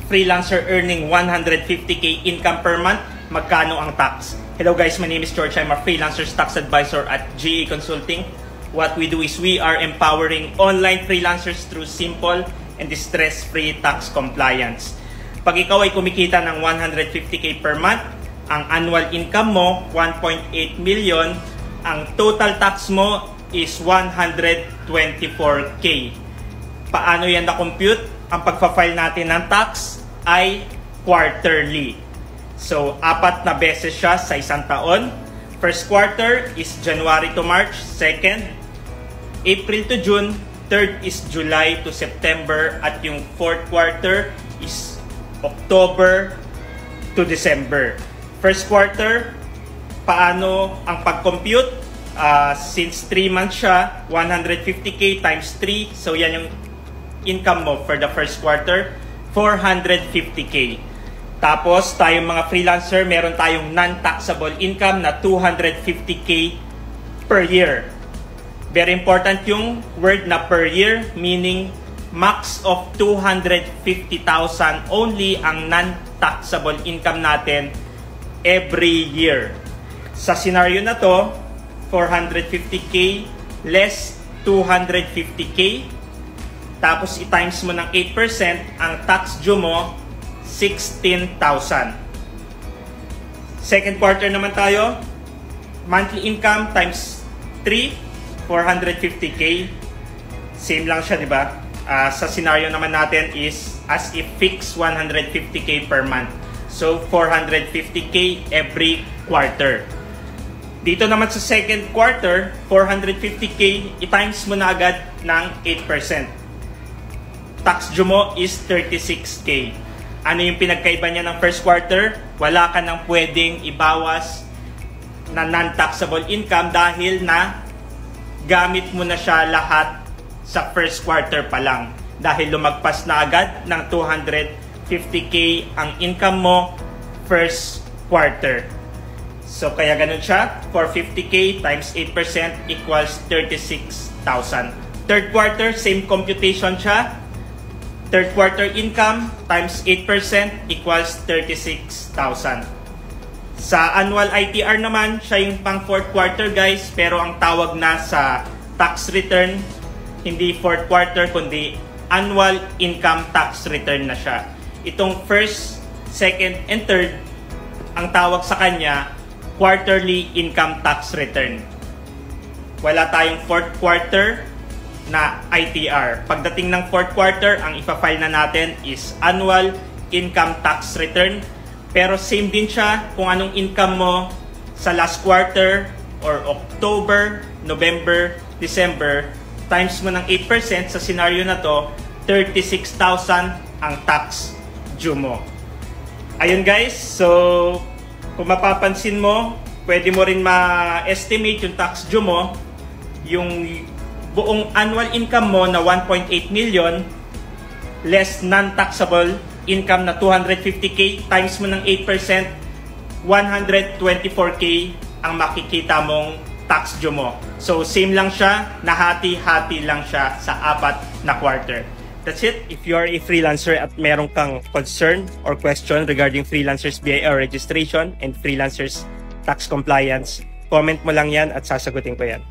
freelancer earning 150k income per month, magkano ang tax? Hello guys, my name is George. I'm a freelancer's tax advisor at GA Consulting. What we do is we are empowering online freelancers through simple and stress-free tax compliance. Pag ikaw ay kumikita ng 150k per month, ang annual income mo 1.8 million, ang total tax mo is 124k. Paano yan na-compute? Ang pagpa-file natin ng tax ay quarterly. So, 4 na beses siya sa isang taon. First quarter is January to March, second, April to June, third is July to September, at yung fourth quarter is October to December. First quarter, paano ang pag-compute? Since 3 months siya, 150k times 3, so yan yung income mo for the first quarter, 450k. Tapos, tayong mga freelancer, meron tayong non-taxable income na 250k per year. Very important yung word na per year, meaning max of 250,000 only ang non-taxable income natin every year. Sa scenario na to, 450k less 250k, tapos i-times mo ng 8%, ang tax due mo 16,000. Second quarter naman tayo, monthly income times 3, 450k. Same lang siya, di ba? Sa scenario naman natin is as if fixed 150k per month. So 450k every quarter. Dito naman sa second quarter, 450k, i-times mo na agad ng 8%. Tax due mo is 36k. Ano yung pinagkaiba niya ng first quarter? Wala ka nang pwedeng ibawas na non-taxable income dahil na gamit mo na siya lahat sa first quarter pa lang. Dahil lumagpas na agad ng 250k ang income mo first quarter. So kaya ganun siya, 450k times 8% equals 36,000. Third quarter, same computation siya. Third quarter income times 8% equals 36,000. Sa annual ITR naman, siya yung pang fourth quarter guys, pero ang tawag na sa tax return, hindi fourth quarter, kundi annual income tax return na siya. Itong first, second, and third, ang tawag sa kanya, quarterly income tax return. Wala tayong fourth quarter na ITR. Pagdating ng fourth quarter, ang ipa-file na natin is annual income tax return. Pero same din siya kung anong income mo sa last quarter or October, November, December, times mo ng 8% sa scenario na to, 36,000 ang tax due mo. Ayun guys, so kung mapapansin mo, pwede mo rin ma-estimate yung tax due mo, yung buong annual income mo na 1.8 million less non-taxable income na 250k times mo ng 8%, 124k ang makikita mong tax due mo. So same lang siya, nahati-hati lang siya sa 4 na quarter. That's it. If you are a freelancer at meron kang concern or question regarding freelancers BIR registration and freelancers tax compliance, comment mo lang yan at sasagutin ko yan.